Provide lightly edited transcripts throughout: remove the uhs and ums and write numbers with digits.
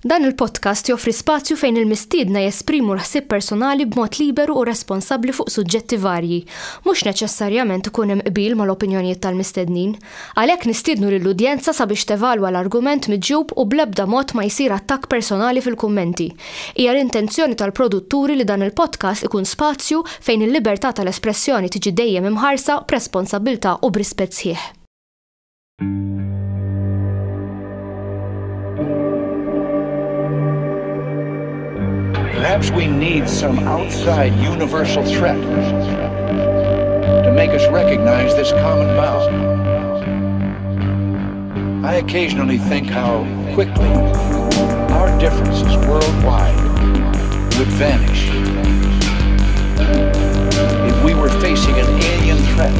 Dan il-podcast joffri spazju fejn il-mistiedna jesprimu l-ħsieb personali b'mod liberu u responsabbli fuq suġġetti varji, mhux neċessarjament ikun hemm qbil mal-opinjonijiet tal-mistednin. Għalhekk nistiednu lill-udjenza sabiex tevalwa l-argument miġjub u bl-ebda mod ma jsir attakk personali fil-kummenti. Hija l-intenzjoni tal-produtturi li dan il-podcast ikun spazju fejn il-libertà tal-espressjoni tiġi dejjem imħarsa b'responsabbiltà u b'rispett sħiħ. Perhaps we need some outside universal threat to make us recognize this common bound. I occasionally think how quickly our differences worldwide would vanish if we were facing an alien threat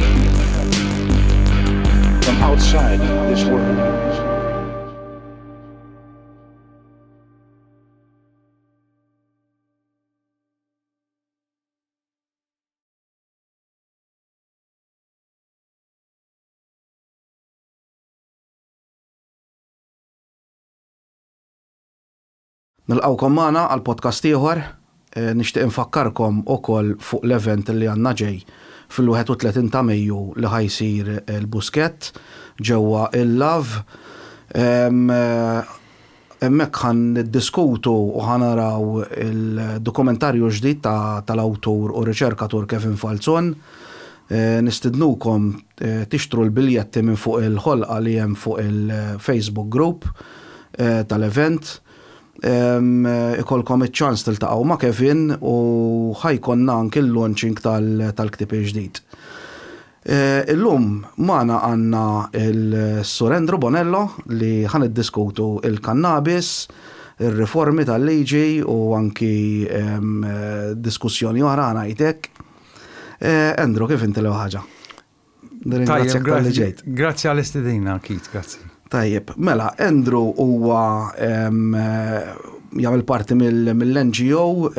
from outside this world. Nilqawkom magħna għal podcast ieħor, nixtieq infakkarkom ukoll fuq l-event li għandna ġej fil-31 ta' Mejju li ħajsir il-Buskett ġewwa il-Love. Hemmhekk ħan niddiskutu u ħanaraw il-dokumentarju ġdid tal-awtur u riċerkatur Kevin Falzon. Nistidnukom tixtru l-biljetti minn fuq il-ħolqa li hemm fuq il-Facebook group tal-event. Ikolkom iċ-ċans tiltaqgħu ma' Kevin u ħajkonna anke l-launching tal-ktieb ġdid. Illum magħna għandna il-Sur Andrew Bonello li ħan iddiskutu il-kannabis, ir-riformi tal-liġi u anki diskussjoni oħra ngħidlek. Andrew, kif inti l ħaġa? Grazzi għall-istedina, Kit, grazzi. Tajjeb, mela, Andrew huwa jagħmel parti mill-NGO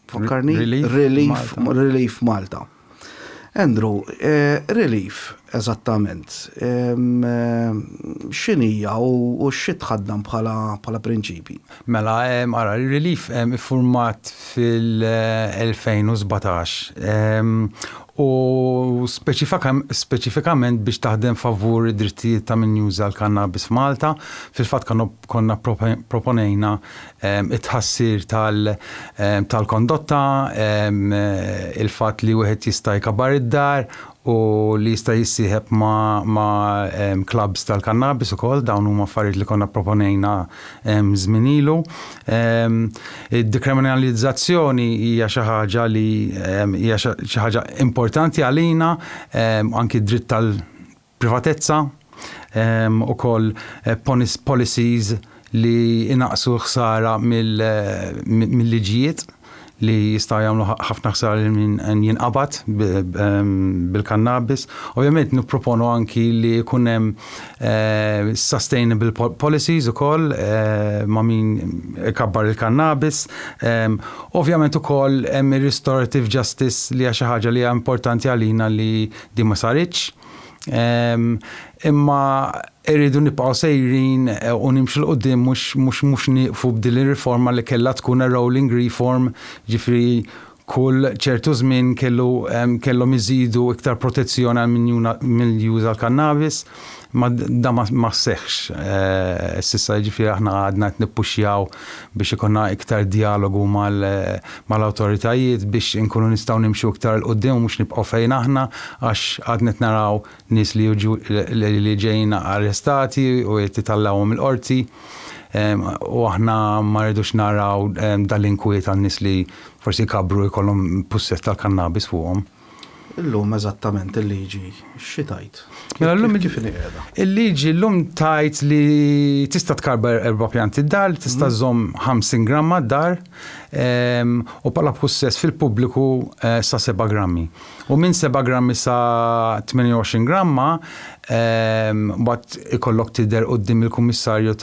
fakkarni Relief Malta. Andrew, Relief eżattament. X'inhija u x'itħaddam bħala prinċipji? Mela, ara, Relief iffurmat fil-2017. U speċifikament biex taħdem favur id-drittijiet ta' min juża l-kannabis f'Malta, fil-fatt konna proponejna it-ħassir tal-kondotta, il-fatt li wieħed jista' jkabbar id-dar u li jista' jissieħeb ma' clubs tal-kannabis ukoll, dawn huma affarijiet li konna proponejna żmien ilu. Id-dekriminalizzazzjoni hija xi ħaġa li hija xi ħaġa importanti għalina, anki dritt tal-privatezza, ukoll policies li inaqsu ħsara mill-liġijiet li jistgħu jagħmlu ħafna ħsara minn jinqabad bil-kannabis. Ovvjament nipproponu anki li jkun hemm sustainable policies ukoll ma' min ikabbar il-kannabis. Ovvjament ukoll hemm restorative justice li hija xi ħaġa li hija importanti għalina li di ma saritx. Imma irridu nibqgħu sejrin u nimxu l-qudiem mhux nieqfu b'din ir-riforma li kellha tkun rolling reform, ġifieri kull ċertu żmien kellhom iżidu iktar protezzjoni għal min juża l-kannabis, ma da ma seħħx. S'issa ġifieri aħna għadna qed nippuxjaw biex ikonna iktar dialogu mal-awtoritajiet biex inkunu nistgħu nimxu iktar l qudiem u mhux nibqgħu fejn aħna għax għadna naraw nies li ġejjin arrestati u jititallawhom il-qorti. U aħna ma rridux naraw dal-inkwiet għan-nies li forsi kabru jkollhom pussett tal-kannabis fuqhom. Illum eżattament il-liġi xi tajt? Il-liġi llum tajt li tista' tkarbar 4 pjanti d-dar, tista' żomm 50 gramma d-dar u bħala pussess fil-pubbliku sa 7 grammi. U minn 7 grammi sa 28 gramma bat ikollok tidher quddiem il-kummissarju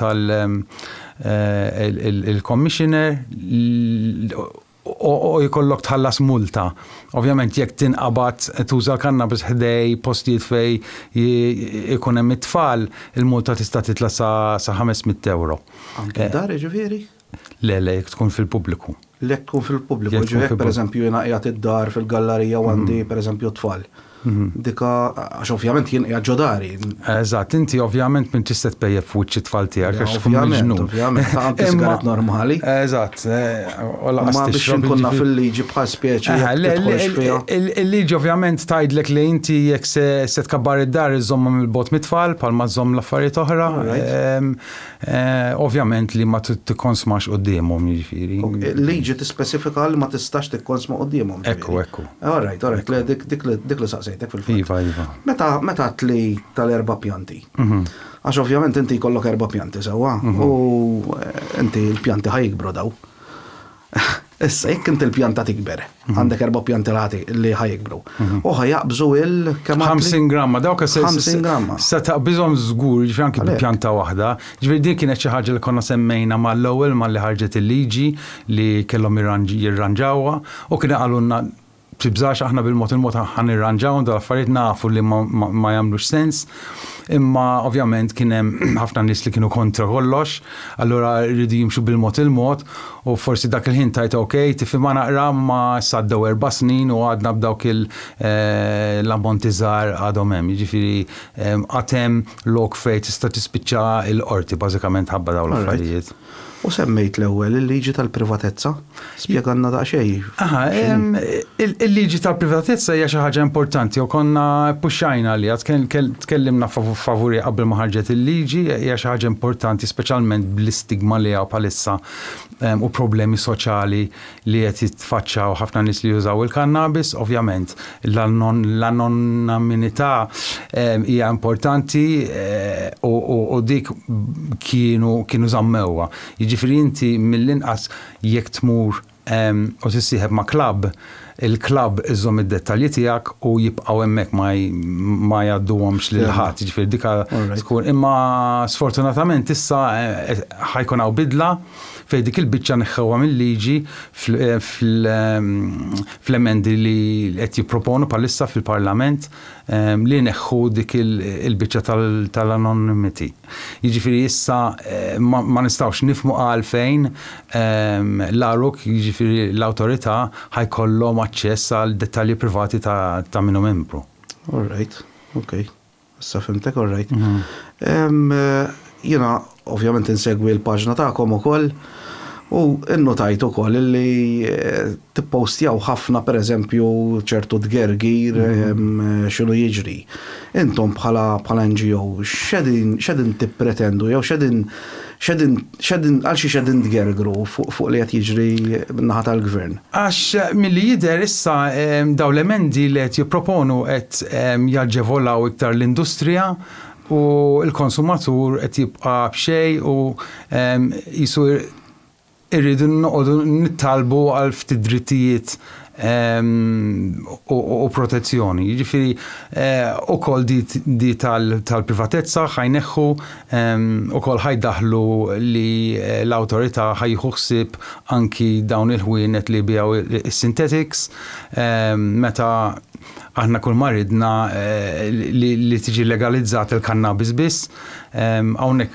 il-commissioner u jkollok tħallas multa. Ovvjament jekk tinqabad tuża l-kannabis ħdej postijiet fej ikun hemm it-tfal, il-multa tista' titla sa 500 euro. Anke dar ġifieri? Le, jekk tkun fil-pubbliku. Lek tkun fil-pubbliku, ġifieri pereżempju jiena qiegħed id-dar fil-gallerija u għandi pereżempju tfal. Dika, għax ovvjament jien qiegħed ġodari. Eżatt, inti ovvjament minn tista' tpejjeb fuq it-tfal tiegħek għax tkun Ovvjament, ovvjament, anke sigaret normali. Eżatt, Ma biex inkunna fil-liġi bħal speċi tidħolx fiha. Il-liġi ovvjament tgħidlek li inti jekk se tkabbar id-dar iżomma mill-bot mit-tfal bħalma żomm l-affarijiet oħra. Ovvjament li ma tikkonsmax qudiemhom jiġifieri. Liġi tispecifika li ma tistax tikkonsma qudiemhom. Ekku. All right, dik li saqsejtek fil-fatt. Iva. Meta tli tal-4 pjanti. Għax ovvjament inti jkollok 4 pjanti sewwa u inti l-pjanti ħajkbru daw. Issa jekk inti l-pjanta tikber, għandek 4 pjanti li ħajkbru. U ħajaqbżu 50 gramma, dawk 50 gramma. Se taqbiżhom żgur ġifieri anke b'pjanta waħda. Ġifieri din kienet xi ħaġa li konna semmejna mal-ewwel malli ħarġet il-liġi li kellhom jirranġawha u kien qalulna tibżax aħna bil-mod ħan irranġaw dal-affarijiet nafu li ma jagħmlux sens. Imma ovvjament kien hemm ħafna nies li kienu kontra kollox, allura rridu jimxu bil-mod u forsi dak il-ħin tajt okej, tifhimha naqra ma saddew 4 snin u għadna b'dawk l-ammonti żgħar għadhom hemm. Jiġifieri qatt hemm lok fejn tista' tispiċċa l-qorti bażikament ħabba dawn l-affarijiet. U semmejt l-ewwel il-liġi tal-privatezza. Spjeganna daqsxejn. Il-liġi tal-privatezza hija xi ħaġa importanti u konna puxxajna li tkellimna favuri qabel ma ħarġet il-liġi, hija xi ħaġa importanti speċjalment bl-istigma li hawn bħalissa u problemi soċjali li qed jitfaċċaw ħafna nies li jużaw il-kannabis. Ovvjament l-anonimità hija importanti u dik kienu żammewha. Jiġifieri inti mill-inqas jekk tmur u tissieħeb ma' klabb, il-klabb iżżomm id-dettalji tiegħek u jibqgħu hemmhekk ma jgħadduhomx lil ħadd. Jiġifieri dik tkun imma sfortunatament issa ħajkun hawn bidla fejn dik il-biċċa neħħewha mill-liġi fl-emendi li qed jipproponu bħalissa fil-Parlament li neħħu dik il-biċċa tal-anonimity. Jiġifieri issa ma nistgħux nifhmu għalfejn l-għaruk jiġifieri l-awtorità ħajkollhom aċċess għal dettalji privati ta' minnu membru. All right, okay. Issa fimtek, all right. Jiena ovvjament insegwi l-paġna tagħkom ukoll u innotajt ukoll li tippostjaw ħafna pereżempju ċertu tgergir x'inhu jiġri. Intom bħala NGO x'edin tippretendu jew x'edin tgergru fuq li qed jiġri min-naħa tal-gvern? Għax milli jidher issa dawn l-emendi li qed jipproponu qed jaġevolaw iktar l-industrija u l-konsumatur qed jibqa' b'xejn u jisu irridu noqogħdu nittalbu għal ftit drittijiet u protezzjoni. Jiġifieri ukoll di tal-privatezza ħajneħħu ukoll ħajdaħlu li l-awtorità ħajjieħu ħsieb anki dawn il-ħwienet li bijaw is-synthetics meta aħna kull maridna li tiġi legalizzat il-kannabis biss. Hawnhekk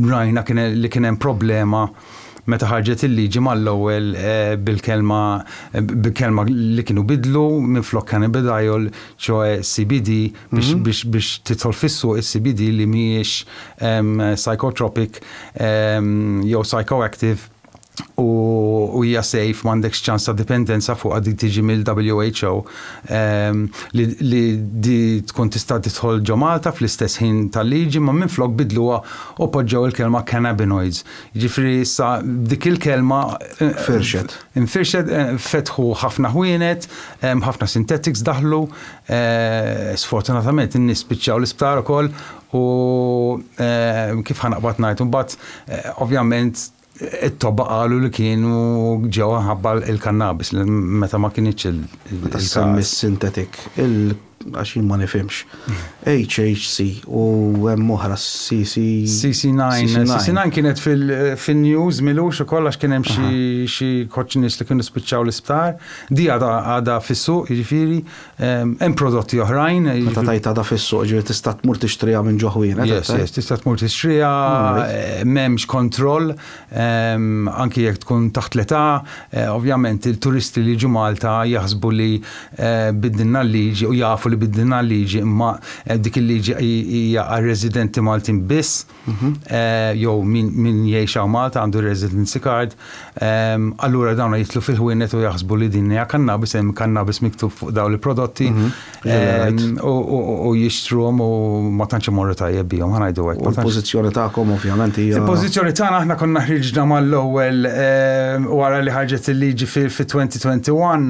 rajna li kien hemm problema meta ħarġet il-liġi mal-ewwel bil-kelma li kienu bidlu minflok cannabidiol ċoe CBD biex tidħol fis-suq is-CBD li mhijiex psychotropic jew psychoactive u hija safe m'għandekx ċans ta' dipendenza fuq dik tiġi mill-WHO li di tkun tista' tidħol ġo Malta fl-istess ħin tal-liġi ma minflok bidluha u poġġew il-kelma cannabinoids. Jiġifieri issa dik il-kelma infirxet fetħu ħafna ħwienet, ħafna synthetics daħlu, sfortunatament in-nies spiċċaw l-isptar ukoll u kif ħanaqbad ngħid imbagħad ovvjament it-tobba qalu li kienu ġew ħabba il-kannabis meta ma kienx il-semmi synthetic għaxin ma nifimx. HHC u moħra CC9 kienet fil-news milux u kollax kien hemm xi koċnis li kienu spiċċaw l-isptar. Di għada fis-suq, jiġifieri, hemm prodotti oħrajn. Meta tajt għada fis-suq, ġifieri tista' tmur tixtriha minn ġo ħwienet. Yes, tista' tmur tixtriha, m'hemmx kontroll, anki jekk tkun taħt l-età, ovvjament il-turisti li ġu Malta jaħsbu li biddinna l-liġi u jafu li biddinna l-liġi imma dik il-liġi hija għal-residenti Maltin biss, jew min jgħixaw Malta għandu residency card, allura dawna jitlu fil-ħwienet u jaħsbu li din hija kannabis, hemm kannabis miktub fuq dawn il-prodotti u jixtruhom u ma tantx imorru tajjeb bihom ħanajdu hekk. U l-pożizzjoni tagħkom ovvjament hija. Il-pożizzjoni tagħna aħna konna ħriġna mal-ewwel wara li ħarġet il-liġi fi-2021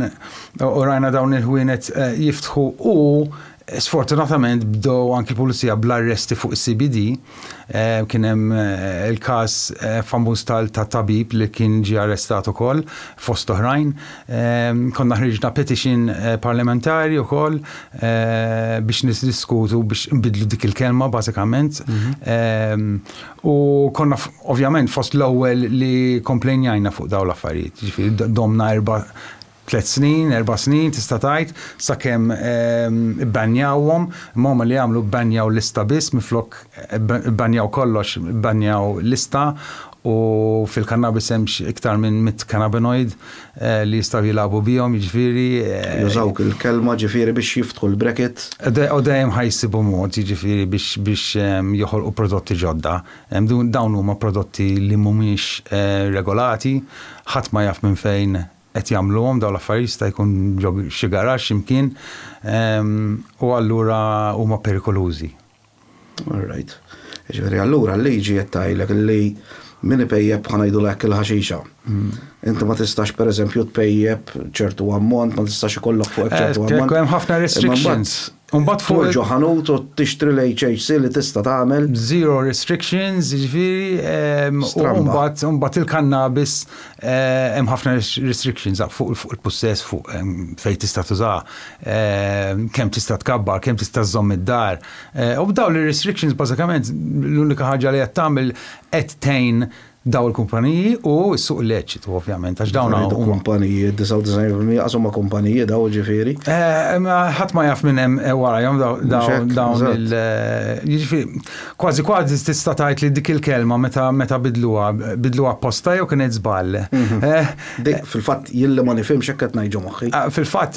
u rajna dawn il-ħwienet jiftħu u sfortunatament bdew anki l-pulizija bl-arresti fuq is-CBD. Kien hemm il-każ famuż tal-tabib li kien ġie arrestat ukoll fost oħrajn. Konna ħriġna petition parlamentari wkoll biex niddiskutu biex nbidlu dik il-kelma bażikament. U konna ovvjament fost l-ewwel li komplejnjajna fuq dawn l-affarijiet. Ġifieri domna 3 snin, 4 snin, tista' tgħid, sakemm bbanjawhom, huma li jagħmlu bbanjaw lista biss, miflok bbanjaw kollox, bbanjaw lista u fil-kannabis hemm iktar minn 100 cannabinoid li jistgħu jilagħbu bihom, jiġifieri. Jużawk il-kelma ġifieri biex jiftħu l-bracket. U dejjem ħajsibu mod, jiġifieri biex joħolqu prodotti ġodda. Dawn huma prodotti li mhumiex regolati, ħadd ma jaf minn fejn qed jagħmluhom dawn l-affarijiet jista' jkun xi garax x'imkien u allura huma perikolużi. All right. Ġifieri allura l-liġi qed tgħidlek li min ipejjeb ħanajdulek il-ħaxixa. Inti ma tistax pereżempju tpejjeb ċertu ammont, ma tistax ikollok fuq ċertu ammont. Hemm ħafna restrictions. Mbagħad fuq ġoħanut u tixtri l-HHC li tista' tagħmel. Zero restrictions, jiġifieri, mbagħad il-kannabis hemm ħafna restrictions fuq il-possess fuq fejn tista' tuża, kemm tista' tkabbar, kemm tista' żomm id-dar. U b'dawn il-restrictions bażikament l-unika ħaġa li qed tagħmel qed tgħin daw il-kumpaniji u s-suq leċitu ovvjament, għax dawn għu kumpaniji, 99% għasuma kumpaniji daw ġifiri? ħadd ma jaf minn hemm warajhom dawn il-ġifieri kważi tista' tgħid li dik il-kelma meta bidluha apposta jew kienet żball. Fil-fatt jilli ma nifhimx hekk qed ngħidu moħħi. Fil-fatt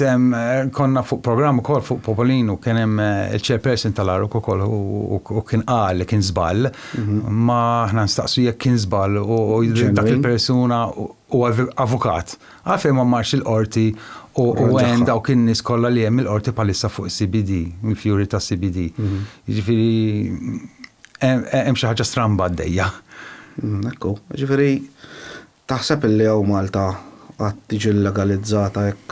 konna fuq programm ukoll fuq Popolino kien hemm il-chairperson tal-Aruk ukoll u kien qal li kien żball, ma aħna nistaqsu jekk kien żball u dak il-persuna u avukat. Għalfejn ma marx il-qorti u għen dawk in-nies kollha li hemm il-qorti palissa fuq CBD, il-fjuri ta' CBD. Jiġifieri hemm xi ħaġa stramba għaddejja. Ekku, jiġifieri taħseb illi hawn Malta qatt tiġi legalizzata hekk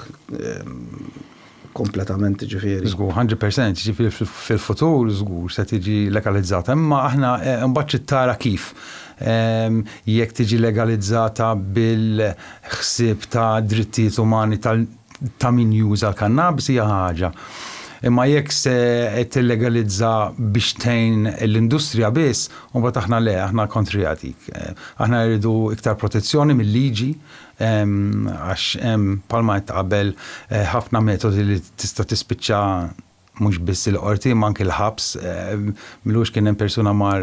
kompletament ġifieri. Żgur, 100% ġifieri fil-futur żgur se tiġi legalizzata, imma aħna mbagħad tara kif. Jekk tiġi legalizzata bil-ħsieb ta' drittijiet umani ta' min juża l-kannabis hija ħaġa. Imma jekk se qed illegalizza biex tgħin l-industrija biss, mbagħad aħna kontrijatik. Aħna rridu iktar protezzjoni mill-liġi għax hemm palma qed qabel ħafna metodi li tista' tispiċċa mhux biss il-qorti ma anke l-ħabs, milux kien hemm persuna mar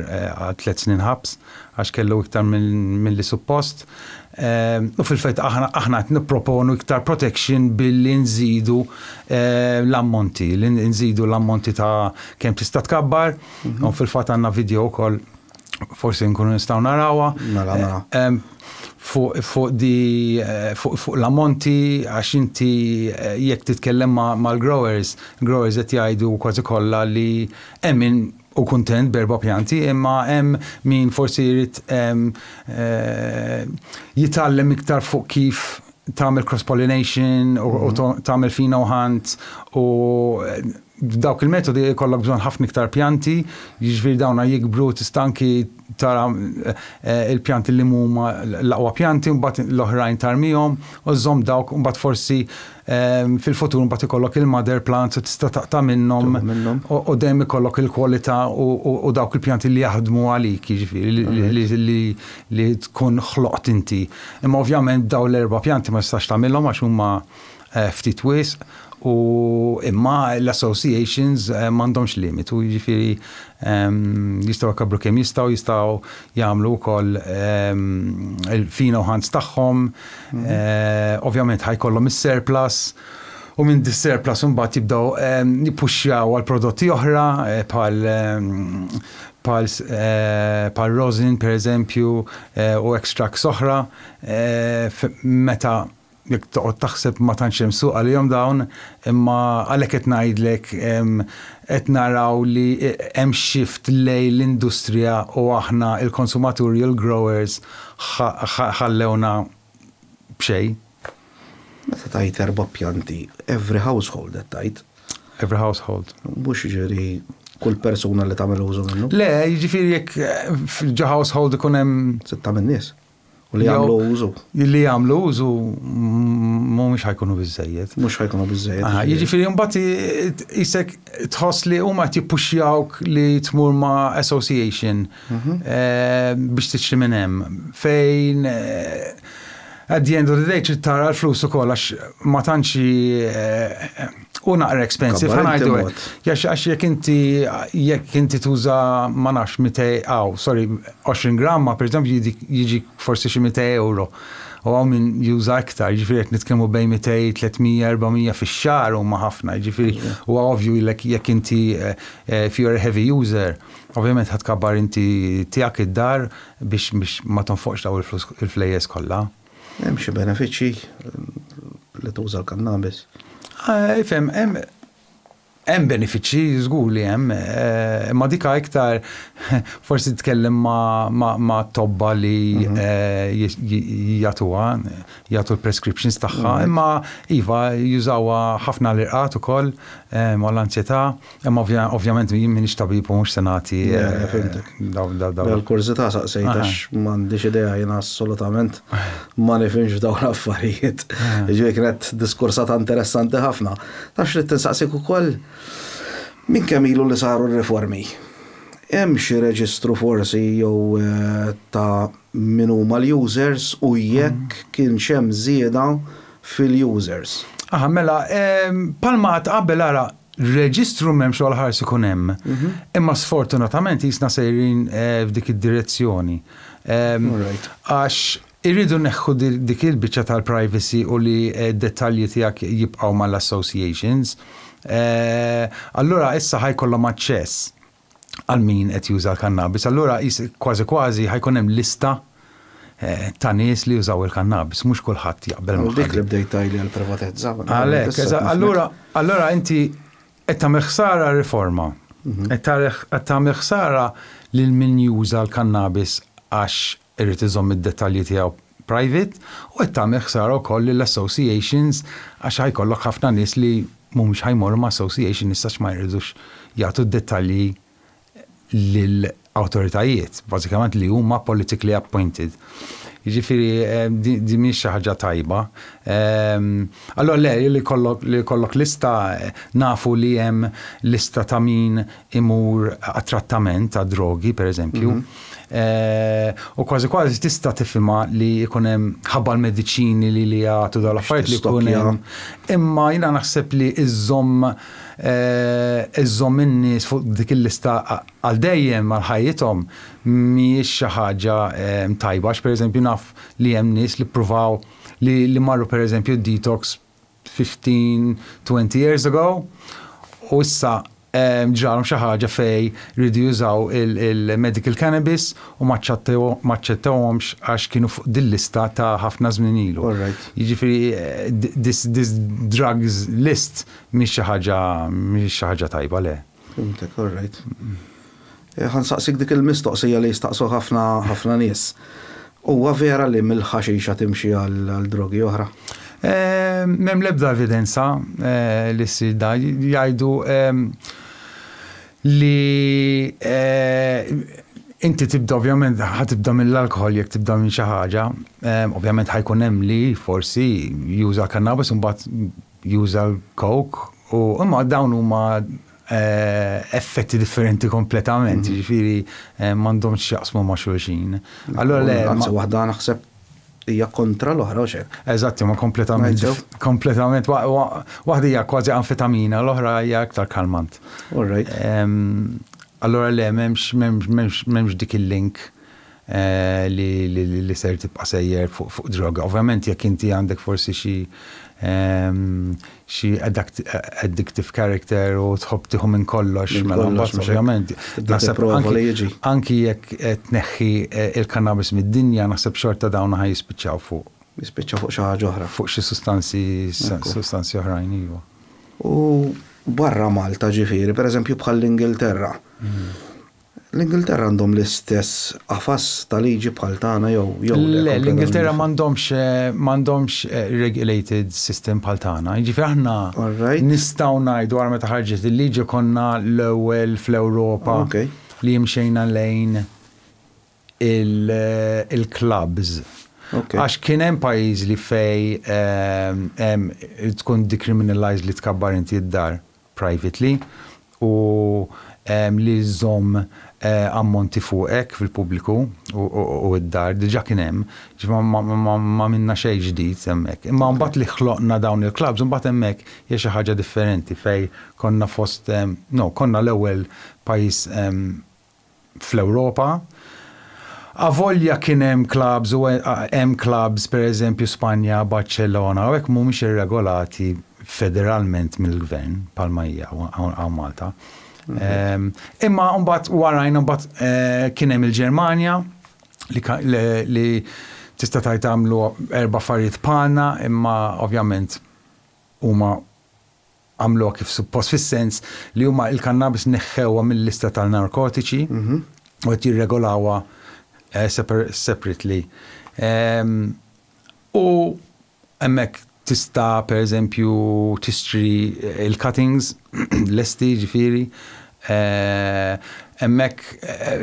3 snin ħabs għax kellu iktar milli suppost. U fil-fatt aħna qed nipproponu iktar protection billi nżidu l-ammonti, nżidu l-ammonti ta' kemm tista' tkabbar, u fil-fatt għandna video wkoll forsi nkunu nistgħu narawha. Fuq l-ammonti għax inti jekk titkellem mal-growers qed jgħidu kważi kollha li hemm min u kuntent b'4 pjanti, imma hemm min forsi jrid jitgħallem iktar fuq kif tagħmel cross pollination u tagħmel pheno hunt u dawk il-metodi jkollok bżonn ħafna iktar pjanti, jiġifieri dawna jikbru tistanki tara il-pjanti li huma l-aqwa pjanti mbagħad l-oħrajn tarmihom u żomm dawk mbagħad forsi fil-futur mbagħad ikollok il-mother plants u tista' taqta' minnhom u dejjem ikollok il-kwalità u dawk il-pjanti li jaħdmu għalik jiġifieri li tkun ħloqt inti. Imma ovvjament dawn l-erba' pjanti ma tistax tagħmilhom għax huma ftit wisq u imma l-associations m'għandhomx limitu, jiġifieri jistgħu jkabbru kemm jistgħu jagħmlu wkoll il-fina u ħanz tagħhom, ovvjament ħajkollhom is-surplus u minn dis-surplus imbagħad jibdew jippuxxjaw għal prodotti oħra bħal rosin pereżempju u extracts oħra meta jekk toqgħod taħseb ma tantx hemm suq għalihom dawn, imma għalhekk qed ngħidlek qed naraw li hemm shift lejn l-industrija u aħna il-konsumaturi u l-growers ħallewna b'xejn. Meta tajt erba' pjanti, every household qed tajt. Every household. Mhux jiġri kull persuna li tagħmel użu minnu. Le, jiġifieri jekk fil-ġa household ikun hemm sitta minn nies. U li jagħmlu użu. Li jagħmlu użu mhumiex ħajkunu biżżejjed. Mhux ħajkunu biżżejjed. Jiġifieri mbagħad isek tħoss li huma jippuxjawk li tmur ma' association biex tixtri minn hemm fejn at the end of the day tara l-flus ukoll għax ma tantx u naqra expensive ħanajdu għax jekk inti tuża ma nafx 20 gramma pereżempju jiġi forsi xi 200 euro. U għaw minn juża iktar, ġifieri qed nitkellmu bejn 200, 300, 400 fix-xahar huma ħafna, ġifieri huwa ovvju jekk inti if you're a heavy user, ovvjament ħadkabbar inti tiegħek id-dar biex ma tonfoqx daw il-flejjes kollha. Hemm xi benefiċċji li tuża l-kannabis. Ifhem hemm benefiċċji żgur li hemm, imma dik iktar forsi tkellem ma' tobba li jagħtu l-prescriptions tagħha, imma iva jużawha ħafna l-irqat ukoll mal-ansjetà, imma ovvjament jien m'iniex tabib u mhux se nagħti l-kurzità saqsejt għax m'għandix idea jien assolutament ma nifhimx dawn l-affarijiet. Jiġifieri kienet diskursata interessanti ħafna. Tafx li tinsaqsik ukoll min kemm ilu li saru r-riformi. Hemm xi reġistru forsi jew ta' min huma l-users u jekk kien hemm żieda fil-users. Mela, palma qabel ara reġistru m'hemmx għal ħares ikun hemm. Imma sfortunatament jisna sejrin f'dik id-direzzjoni. Għax irridu neħħu dik il-biċċa tal-privacy u li d-dettalji tiegħek jibqgħu mal-associations. Allura issa ħajkollhom aċċess għal min qed juża l-kannabis. Allura kważi ħajkun hemm lista ta' nies li jużaw il-kannabis, mhux kulħadd jaqbel ma' dik li bdejt tajli għall-privatezza. Għalhekk, allura inti qed tagħmel ħsara r-riforma. Qed tagħmel ħsara lil min juża l-kannabis għax irid iżomm id-dettalji tiegħu private u qed tagħmel ħsara wkoll lill-associations għax ħajkollok ħafna nies li mhumiex ħajmorru ma' association nistax ma jridux jagħtu d-dettalji lill-awtoritajiet, bażikament li huma politically appointed. Jiġifieri di mhix xi ħaġa tajba. Allora li kollok lista nafu li hemm lista ta' min imur għat-trattament ta' drogi pereżempju. U kważi tista' tifhimha li jkun hemm ħabba l-mediċini li jagħtu dawn l-affarijiet li jkun hemm. Imma jiena naħseb li iżomm in-nies fuq dik il-lista għal dejjem għal ħajjithom mhijiex xi ħaġa tajba għax pereżempju naf li hemm nies li ppruvaw li marru pereżempju detox 15-20 years ago u issa ġarhom xi ħaġa fej ridu jużaw il-medical cannabis u ma ċċettawhomx għax kienu fuq din-lista ta' ħafna żmien ilu. Jiġifieri this drugs list mhix xi ħaġa tajba le. Fimtek, all right. Ħansaqsik dik il-mistoqsija li jistaqsu ħafna nies. Huwa vera li mill-ħaxixa timxi għal drogi oħra? Mem lebda evidenza li s-sidda jgħidu li inti tibda ovvjament ħatibda mill-alkohol jekk tibda minn xi ħaġa, ovvjament ħajkun hemm li forsi juża l-kannabis u mbagħad juża l-coke u imma dawn huma effetti differenti kompletament, ġifieri m'għandhomx x'jaqsmu ma' xulxin. Allura le waħda naħseb hija kontra l-oħra u xejn. Eżatt, ma kompletament waħda hija kważi anfetamina, l-oħra hija aktar kalmant. All right. Allora le m'hemmx dik il-link li ser tibqa' sejjer fuq droga. Ovvjament jekk inti għandek forsi xi addictive character u tħobb tieħu minn kollox mela mbagħad ovvjament naħseb anki jekk tneħħi il-kannabis mid-dinja naħseb xorta dawn ħajjispiċċaw fuq xi ħaġa oħra. Fuq xi sustanzi oħrajn iva. U barra Malta ġifieri, pereżempju bħal l-Ingilterra. L-Ingilterra għandhom l-istess qafas ta' liġi bħal tagħna jew le, l-Ingilterra m'għandhomx regulated system bħal tagħna. Jiġifieri aħna nistgħu ngħidu wara meta ħarġet il-liġi konna l-ewwel fl-Ewropa li jimxejna lejn il-clubs. Għax kien hemm pajjiż li fej tkun decriminalized li tkabbar inti d-dar privately u li żomm ammonti fuqek fil-pubbliku u d-dar, diġà kien hemm, ma minna xejn ġdid hemmhekk. Imma mbagħad li ħloqna dawn il-clubs, mbagħad hemmhekk hija xi ħaġa differenti fej konna konna l-ewwel pajjiż fl-Ewropa. Avolja kien hemm clubs u hemm clubs pereżempju Spanja, Barcellona, u hekk mhumiex irregolati federalment mill-gvern bħalma hija hawn Malta. Imma mbagħad warajna mbagħad kien hemm il-Ġermanja li tista' tgħid tagħmlu 4 affarijiet bħalna, imma ovvjament huma għamluha kif suppost fis-sens li huma l-kannabis neħħewha mill-lista tal-narkotiċi u qed jirregolawha separately. U hemmhekk tista' pereżempju tixtri il-cuttings lesti ġifieri. Hemmhekk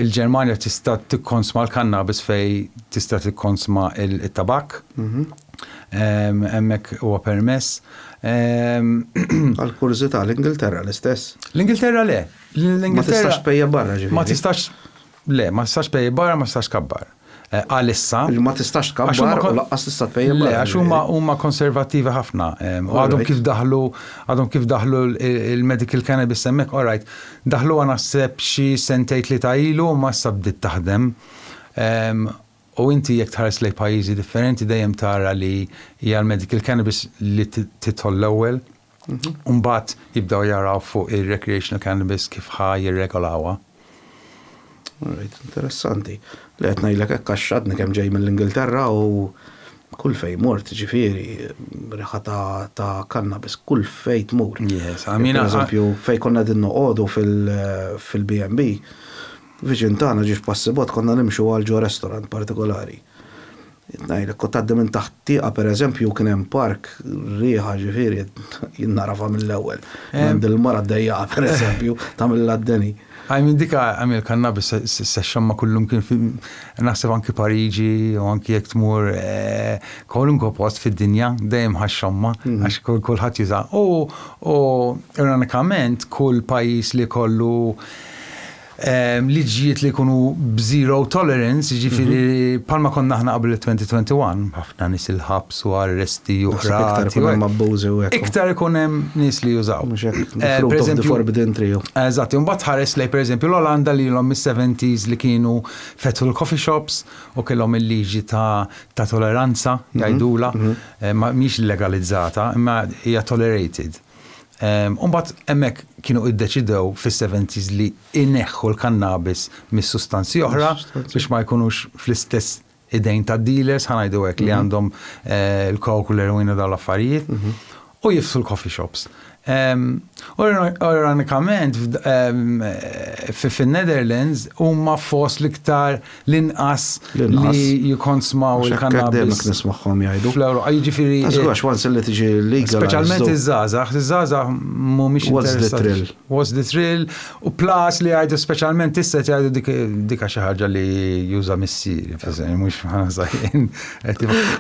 il-Ġermanja tista' tikkonsma l-kannabis fej tista' tikkonsma il-tabak. Hemmhekk huwa permess. Għall-kurżità l-Ingilterra l-istess. L-Ingilterra le. Ma tistax pejja barra ġifieri. Ma tistax pejja barra, ma tistax kabbar. Għalissa. Ma tistax kabbar u laqqas tista' tpejja barra. Le, għax huma konservattivi ħafna. Għadhom kif daħlu il-medical cannabis hemmhekk, all right, daħluha naħseb xi sentejn li ta' ilu ma issa bdiet taħdem. U inti jekk tħares lejn pajjiżi differenti dejjem tara li hija l-medical cannabis li tidħol l-ewwel. U mbagħad jibdew jaraw fuq il-recreational cannabis kif jirregolawha. Right, interessanti. Li qed ngħidlek hekk għaxxadni kemm ġej mill-Ingilterra u kull fejn mort ġifieri riħa ta' kannabis kull fejn tmur. Yes, pereżempju fejn konna din noqogħdu fil-B&B, viċin tagħna ġie f'Passibot konna nimxu għal ġo restorant partikolari. Ngħidlek kont tgħaddi minn taħt tieqa pereżempju kien hemm park rieħa ġifieri jinnarafa mill-ewwel. Hemm il-mara dejjaqa pereżempju tagħmilha d-deni. Minn dika għamil kannabis s-sexxamma kullum kien naħseb anki Pariġi u anki jekk tmur kwalunkwe post fid-dinja dejjem ħaxxamma għax kulħadd juża. U ironikament kull pajjiż li kollu liġijiet li jkunu b'zero tolerance, ġifieri palma konna aħna qabel 2021, ħafna nies il-ħabs u arresti u qrati. Iktar ikun hemm nies li jużaw. Eżatt, imbagħad ħares lej pereżempju l-Olanda li ilhom mis-70s li kienu fetħu l-coffee shops u kellhom il-liġi ta' toleranza jgħidula, mhix legalizzata, imma hija tolerated. Umbat hemmhekk kienu iddeċidew fis-70s li ineħħu l-kannabis mis-sustanzi oħra biex ma jkunux fl-istess idejn ta' dealers ħanajdu hekk li għandhom il-coke u l-eroina dawn l-affarijiet u jifsu l-coffee shops. Ironikament, fin-Netherlands huma fost l-iktar l-inqas li jikonsmaw il-kannabis. Nismaħħom jgħidu. Fl-Ewropa, jiġifieri. Għax once li tiġi legal. Speċjalment iż-żgħażagħ mhumiex interessati. What's the thrill? U plus li jgħidu speċjalment issa jgħidu dika xi ħaġa li juża missier, mhux ħanażajn.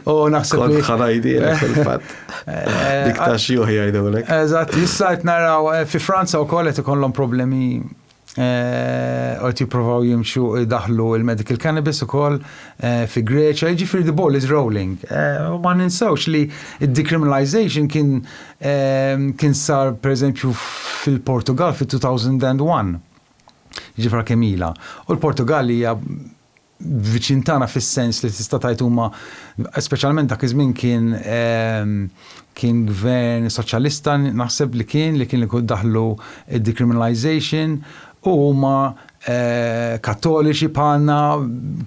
U naħseb li ħanajdi fil-fatt. Dik ta' xi jgħidulek. Eżatt, issa qed naraw fi Franza wkoll qed ikollhom problemi qed jippruvaw jimxu jdaħlu il-medical cannabis ukoll fi Greċja, jiġifieri the ball is rolling. Ma ninsewx li id-decriminalization kien sar pereżempju fil-Portugal fi-2001. Ġifra kemm ilha. U l-Portugal hija viċintana fis-sens li tista' tgħid huma speċjalment dak iż-żmien kien gvern soċjalista naħseb li kien daħlu id-decriminalization u huma kattoliċi bħalna,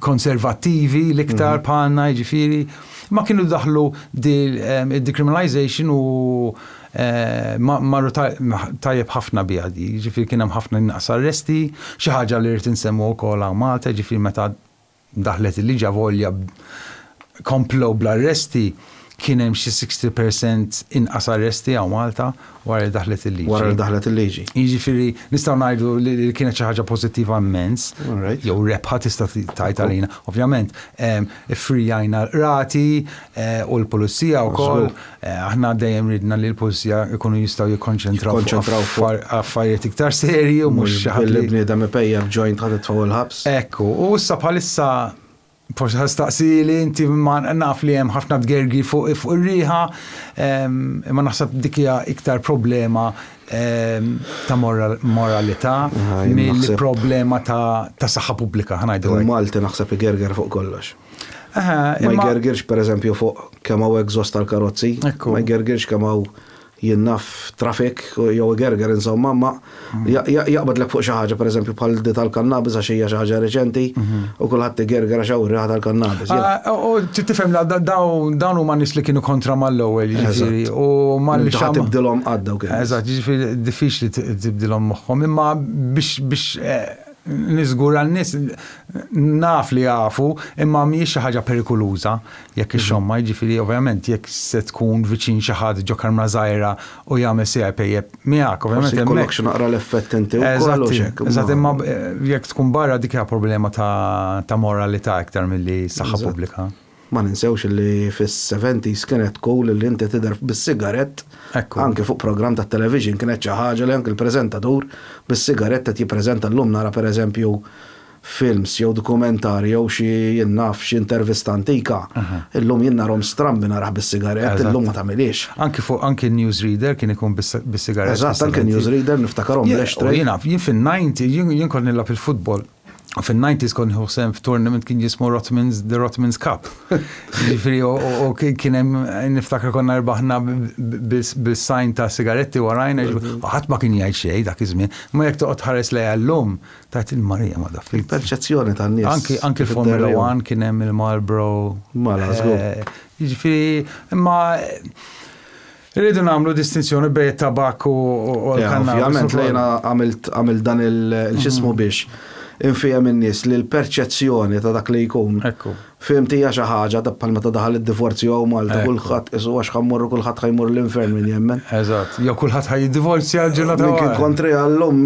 konservattivi l-iktar bħalna, jiġifieri ma kienu daħlu id-decriminalization u marru tajjeb ħafna biha di, jiġifieri kien hemm ħafna inqas arresti, xi ħaġa li rrid insemmu wkoll hawn Malta, jiġifieri meta daħlet il-liġi volja komplow bl-arresti kien hemm xi 60% inqas arresti hawn Malta wara li daħlet il-liġi. Wara li daħlet il-liġi. Jiġifieri nistgħu ngħidu li kienet xi ħaġa pożittiva immens. Jew rebħa tista' tgħid għalina. Ovvjament iffrijajna rati u l-pulizija wkoll aħna dejjem ridna li l-pulizija jkunu jistgħu jikkonċentraw fuq affarijiet iktar serji u mhux xi ħadd li bniedem ipejja b'joint ħadd tfgħu il-ħabs. Ekku, u issa bħalissa forsi ħastaqsili inti ma naf li hemm ħafna tgergi fuq ir-riħa, imma naħseb dik hija iktar problema ta' moralità mill-problema ta' saħħa pubblika ħanajdu. Malti naħseb igerger fuq kollox. Ma jgergirx pereżempju fuq kemm hawn exhaust tal-karozzi, ma jgergirx kemm hawn jinnaf traffic jew gerger insomma ma jaqbadlek fuq xi ħaġa pereżempju bħal di tal-kannabis għax hija xi ħaġa reċenti u kulħadd igerger għax hawn ir-riħa tal-kannabis. U tifhem dawn huma nies li kienu kontra mal-ewwel jiġifieri u mal-xam tibdilhom għaddew kien. Eżatt, jiġifieri diffiċli tibdilhom moħħhom imma biex niżgur għan-nies naf li jafu imma mhijiex xi ħaġa perikoluża jekk ix-xomma, jiġifieri ovvjament jekk se tkun viċin xi ħadd ġo karma żgħira u jagħmel CIP miegħek ovvjament ikollok xi naqra l-effett inti wkoll hekk. Eżatt, imma jekk tkun barra dik hija problema ta' moralità iktar milli saħħa pubblika. Ma ninsewx li fis-70s kienet cool li inti tidher bis-sigarett anke fuq programm ta' television kienet xi ħaġa li anke l-preżentatur bis-sigarett qed jippreżenta llum nara pereżempju films jew dokumentari jew xi jinnaf xi intervista antika. Illum jien narhom strambi naraħ bis-sigarett, illum ma tagħmilix. Anke newsreader kien ikun bis-sigarett. Eżatt, anke newsreader niftakarhom bl-extra. Jien fin-90 jien kont nilgħab il-futbol. Fin-90s kon ħosem f'tournament kien jismu The Rotmans Cup. Ġifieri u kien hemm niftakar konna rbaħna bis-sajn ta' sigaretti warajna ħadd ma kien jgħid xejn dak iż-żmien. Ma jekk toqgħod ħares lejha llum tajt il-Marija ma daf il-perċezzjoni tan-nies. Anke il-Formula 1 kien hemm il-Marlboro. Jiġifieri imma rridu nagħmlu distinzjoni bejn it-tabak u l-kannabis. Ovvjament lejna għamilt dan il-xismu biex infiem in-nies li l-perċezzjoni ta' dak li jkun. Fehmt hija xi ħaġa ta' bħalma ta' daħal id-divorzju Malta kulħadd isu għax ħammorru kulħadd ħajmur l-infern min jemmen. Eżatt, jew kulħadd ħajdivorzja l-ġurnata wara. Kien kontri għallhom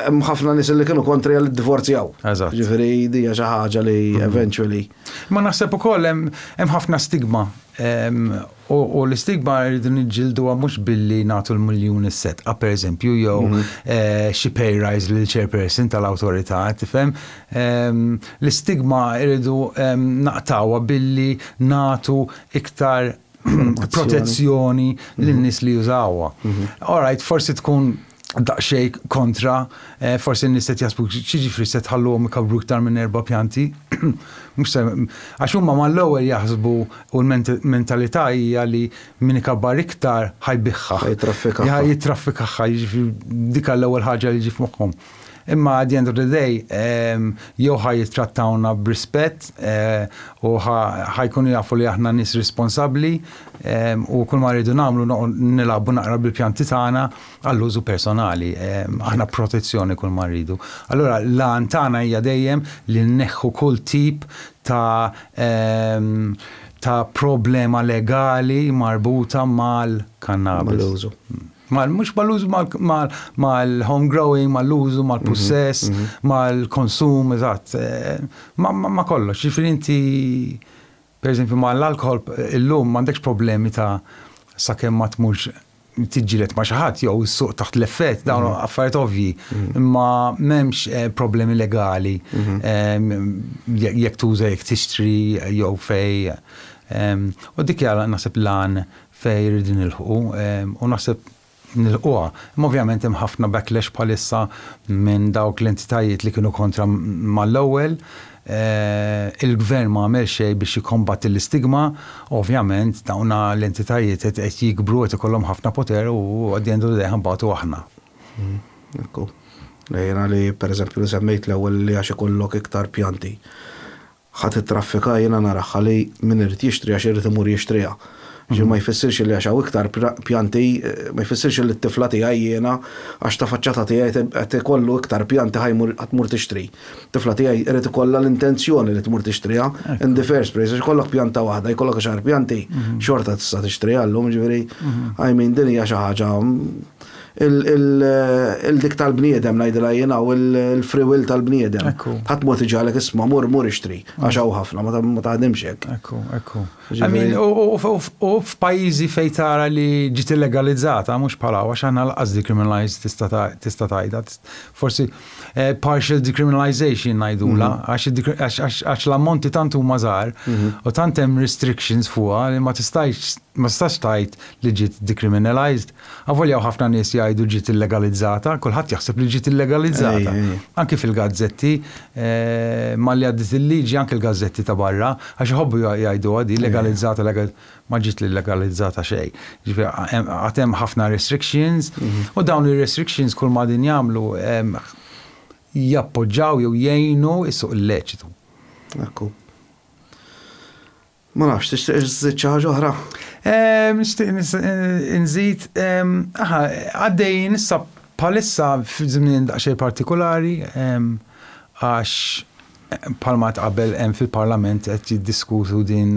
hemm ħafna nies li kienu kontri għal divorzjaw. Ġifieri hija xi ħaġa li eventually. Ma naħseb ukoll hemm ħafna stigma. U l-istigma rridu niġġielduha mhux billi nagħtu l-miljun is-setqa pereżempju jew xi pay rise lil chairperson tal-awtorità, tifhem? L-istigma rridu naqtawha billi nagħtu iktar protezzjoni lin-nies li jużawha. All right, forsi tkun daqsxejn kontra, forsi n-nies se jasbu xiġifieri se tħalluhom ikabru iktar minn 4 pjanti. Għax huma mal-ewwel jaħsbu u l-mentalità hija li min ikabbar iktar ħajbiħħa. Jitraffikaħħa, jiġifieri dik l-ewwel ħaġa li ġi f'moħħhom. Imma at the end of the day, jew ħaj jittrattawna b'rispett u ħajkunu jafu li aħna nies responsabbli u kull ma rridu nagħmlu nilagħbu naqra bil-pjanti tagħna għall-użu personali. Aħna protezzjoni kull ma rridu. Allura l-għan tagħna hija dejjem li nneħħu kull tip ta' problema legali marbuta mal-kannabis. Mal-użu. Mux mal-użu mal-home growing, mal-użu, mal-possess, mal-konsum, eżatt. Ma kollox. Ġifiri inti, per esempio, mal-alkohol, illum m'għandekx problemi ta' sakemm ma tmux tiġġieled ma' xi ħadd jew is-suq taħt l-effett, dawn affarijiet ovvji, imma m'hemmx problemi legali jekk tuża jekk tixtri jew fej. U dik hija naħseb lan fej rridu nilħu u naħseb nilquha. Imma ovvjament hemm ħafna backlash bħalissa minn dawk l-entitajiet li kienu kontra mal-ewwel. Il-gvern ma għamel xejn biex jikombatti l-istigma, ovvjament dawna l-entitajiet qed jikbru qed ikollhom ħafna poter u għad-end of the day ħanbagħtu aħna. Ekku. Lejna li pereżempju li semmejt l-ewwel li għax ikollok iktar pjanti. Ħadd it-traffika jiena naraħħa li min irid jixtri għax irid imur jixtriha. Ma jfissirx li għaxaw iktar pjanti, ma jfissirx li t-tifla tiegħi jiena għax ta' faċċata tiegħi qed ikollu iktar pjanti ħatmur tixtri. Tifla tiegħi irid ikollha l-intenzjoni li tmur tixtriha in the first place, għax ikollok pjanta waħda, jkollok għaxar pjanti, xorta tista' tixtriha llum, ġifieri, din hija xi ħaġa il-dik tal-bniedem ngħidilha jiena u l-free will tal-bniedem. Ħadd mod iġalek isma' mur ixtri għax hawn ħafna ma taħdimx hekk. Ekku. U f'pajjiżi fejn tara li ġiet illegalizzata mhux bħala għax aħna laqas decriminalized tista' tgħidha. Forsi partial decriminalization ngħidula għax l-ammonti tant huma żgħar u tant hemm restrictions fuqha li ma tistax tgħid li ġiet decriminalized. Avoljaw ħafna nies jgħidu ġiet illegalizzata, kulħadd jaħseb li ġiet illegalizzata. Anke fil-gazzetti malli għaddit il-liġi anke l-gazzetti ta' barra għax iħobbu jgħidu għadi legalizzata ma ġiet illegalizzata xejn. Ġifieri għad hemm ħafna restrictions u dawn ir-restrictions kull ma din jagħmlu jappoġġaw jew jgħinu is-suq illeċitu. Ekku. Ma nafx, tixtieq xi ħaġa oħra? Nżid, għaddejjin issa bħalissa f'żmien daqsxejn partikolari għax bħalma tqabel hemm fil-Parlament qed jiddiskutu din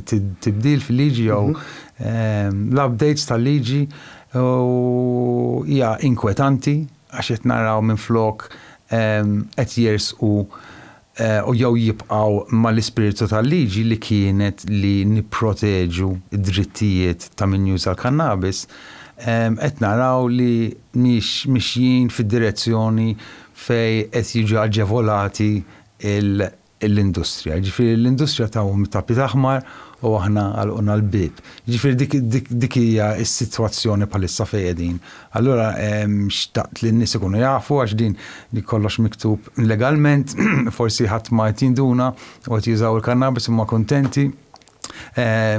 tibdil fil-liġi jew l-updates tal-liġi u hija inkwetanti għax qed naraw minflok qed jersqu u jew jibqgħu mal-ispiritu tal-liġi li kienet li nipproteġu id-drittijiet ta' min juża l-kannabis, qed naraw li mixjin fid-direzzjoni fej qed jiġu aġevolati l-industrija. Ġifieri l-industrija tagħhom tappi aħmar u aħna għalquna l-bib. Ġifieri dik hija s-sitwazzjoni bħalissa fejn qegħdin. Allura xtaqt li n-nies ikunu jafu għax din li kollox miktub legalment, forsi ħadd ma qed jinduna u qed jużaw il-kannabis huma kontenti.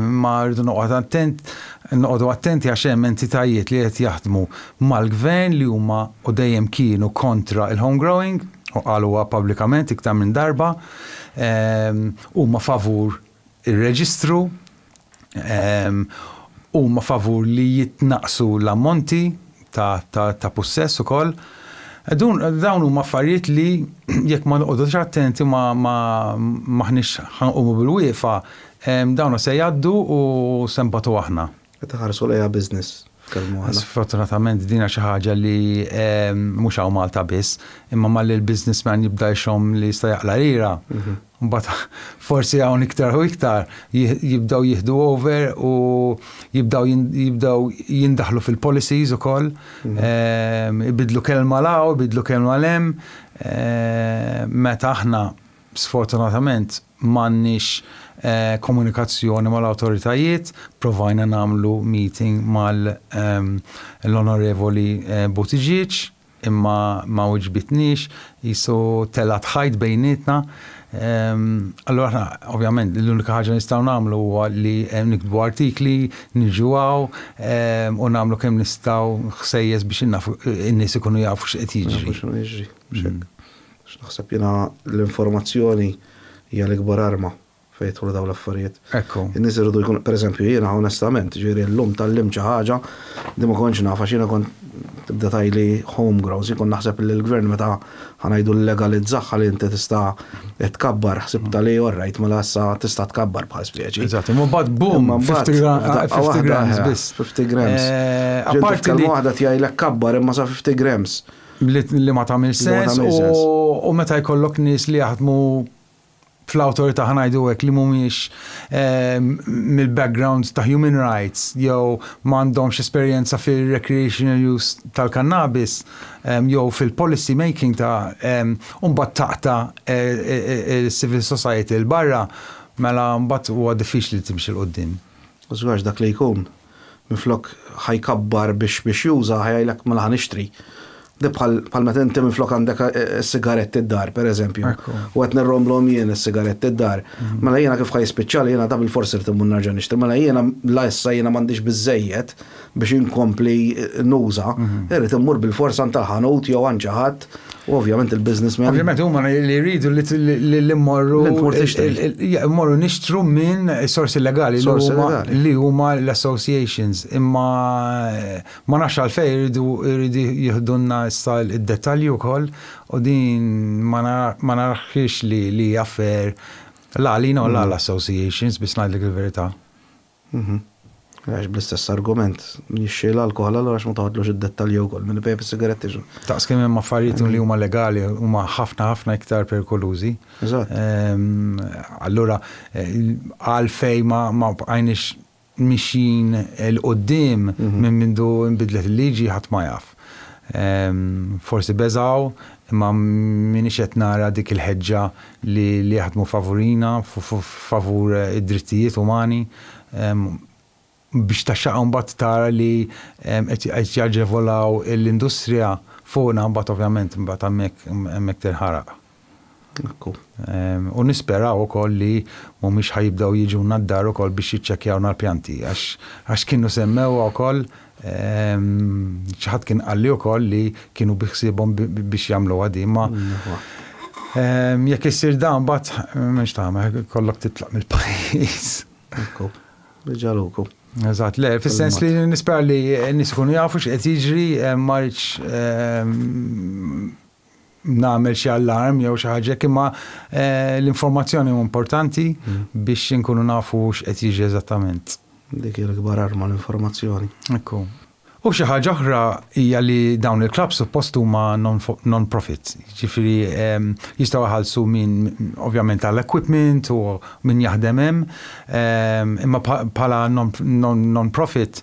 Ma rridu noqogħdu attenti għax hemm entitajiet li qed jaħdmu mal-gvern li huma u dejjem kienu kontra il-home growing u qaluha pubblikament iktar minn darba huma favur il-reġistru huma favur li jitnaqsu l-ammonti ta' possess ukoll. Dawn huma affarijiet li jekk ma noqgħodux attenti maħniex ħanqumu bil-wieqfa dawn se jgħaddu u se nbagħtu aħna. Qed iħarsu lejha business. Sfortunatament dina xi ħaġa li mhux hawn Malta biss, imma malli l-businessman jibda jxomm li jista' jaqla rira. Mbagħad forsi hawn iktar u iktar jibdew jieħdu over u jibdew jindaħlu fil-policies ukoll, ibidlu kelma law, ibidlu kelma lem, meta aħna sfortunatament m'għandniex komunikazzjoni mal-awtoritajiet, provajna nagħmlu meeting mal-Onorevoli Buttigieg, imma ma uġbitniex, jisu telat ħajt bejnietna, Allora aħna ovvjament l-unika ħaġa nistgħu nagħmlu huwa li nikbu artikli, niġuwaw u nagħmlu kemm nistgħu ħsejjes biex in-nies ikunu jafu x'qed jiġri. Naħseb jiena l-informazzjoni hija l-ikbar arma fejn jidħlu dawn l-affarijiet. Ekku. In-nies irridu jkunu pereżempju jiena onestament, ġifieri llum tal-lim xi ħaġa li ma kontx naf għax jiena kont tibda tajli homegrown, jkun naħseb li l-gvern meta ħanajdu l-legalizzaħħa li inti tista' tkabbar ħsibta li orrajt mela issa tista' tkabbar bħal spjeċi. Eżatt, imma mbagħad boom 50 grams biss. 50 grams. Apparti li waħda tgħidlek kabbar imma sa 50 grams. Li ma tagħmel sens u meta jkollok nies li jaħdmu fl-awtorità ħanajdu hekk li mhumiex mill-background ta' human rights jew m'għandhomx esperjenza fil-recreational use tal-kannabis jew fil-policy making ta' mbagħad taqta' civil society l barra mela mbagħad huwa diffiċli timxi l qudiem. U żgħax dak li jkun minflok ħajkabbar biex juża ħajjlek mela ħanixtri. Bħal meta inti minflok għandek sigaretti d-dar, pereżempju. U qed nirromlhom jien is-sigaretti d-dar. Mela jiena kif ħajspiċċali jiena ta' bil-forsi rrid immur nerġa' nixtri. Mela jiena la issa jiena m'għandix biżejjed biex inkompli nuża, irrid immur bil-fors għand tal-ħanut jew għand xi ħadd u ovvjament il-businessman. Ovvjament huma li jridu li mmorru nixtru minn sorsi legali li huma l-associations imma ma nafx għalfejn iridu jieħdulna issa id-dettalji wkoll u din ma naraħx li jaffer la għalina u la l-associations biex ngħidlek il-verità. Għax bl-istess argument, jixxie l-alkohol għal għax ma taħodlux id-dettalji wkoll minn pejp sigaretti ġu. Taqs kemm hemm affarijiet li huma legali huma ħafna iktar perikolużi. Eżatt. Allura għalfejn ma bqajniex mixin l-qoddim minn mindu nbidlet il-liġi ħadd ma jaf. Forsi beżaw imma minix qed nara dik il-ħeġġa li jaħdmu favorina favur id-drittijiet umani biex taxxaqhom mbagħad tara li qed jaġevolaw l-industrija fuqna mbagħad ovvjament mbagħad hemmhekk tinħaraq. U nisperaw ukoll li mhumiex ħajibdew jiġuna d-dar ukoll biex jiċċekkjawna l-pjanti għax kienu semmew ukoll xi ħadd kien qalli wkoll li kienu biħsiebhom biex jagħmlu għadi imma jekk issir dan mbagħad m'hemmx tagħmel kollok titlaq mill-pajjiż. Ġaluku. Eżatt, le, fis-sens li nispera li n-nies ikunu jafu x'qed jiġri ma rridx nagħmel xi allarm jew xi ħaġa imma l-informazzjoni huwa importanti biex inkunu nafu x'qed jiġri eżattament. Dik hija l-ikbar arma l-informazzjoni. Ekku. U xi ħaġa oħra hija li dawn il-clubs suppost huma non-profit. Ġifieri jistgħu jħallsu minn ovvjament għall-equipment u min jaħdem hemm, imma bħala non-profit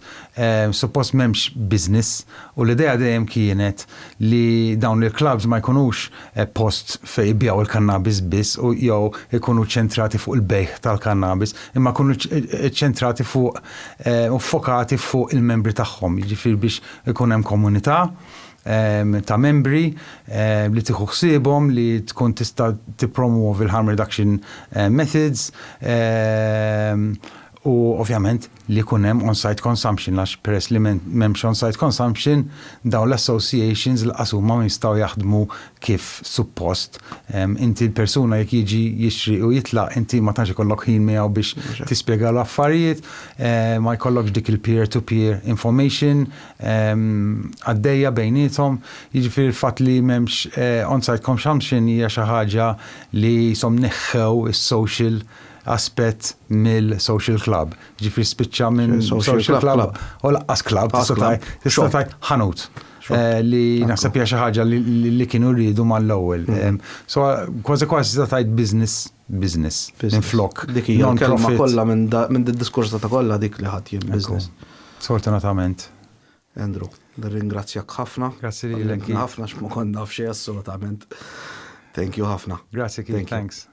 suppost m'hemmx business u l-idea dejjem kienet li dawn il-clubs ma jkunux post fejn jbigħu il-kannabis biss u jew ikunu ċentrati fuq il-bejħ tal-kannabis, imma jkunu ċentrati fuq u fokati fuq il-membri tagħhom. Biex ikun hemm komunità ta' membri li tieħu ħsiebhom li tkun tista' tippromuovi l-harm reduction methods u ovvjament li jkun hemm on-site consumption għax peress li m'hemmx on-site consumption dawn l-associations l-qas huma ma jistgħu jaħdmu kif suppost. Inti l-persuna jekk jiġi jixtri u jitlaq inti ma tantx ikollok ħin miegħu biex tispjega l-affarijiet, ma jkollokx dik il-peer-to-peer information għaddejja bejniethom, jiġifieri l-fatt li m'hemmx on-site consumption hija xi ħaġa li jisom neħħew is-social aspett mill-social club. Ġifri spiċċa minn social club u laqqas club tista' tajt ħanut li naħseb hija xi ħaġa li kienu rridu mal-ewwel. So kważi tista' tajt business minflok. Dik hija l-kelma kollha minn id-diskors ta' kollha dik li ħadd jiem business. Sfortunatament. Andrew, nirringrazzjak ħafna. Grazzi lilek. Ħafna x'ma konna naf xejn assolutament. Thank you ħafna. Grazzi, thanks.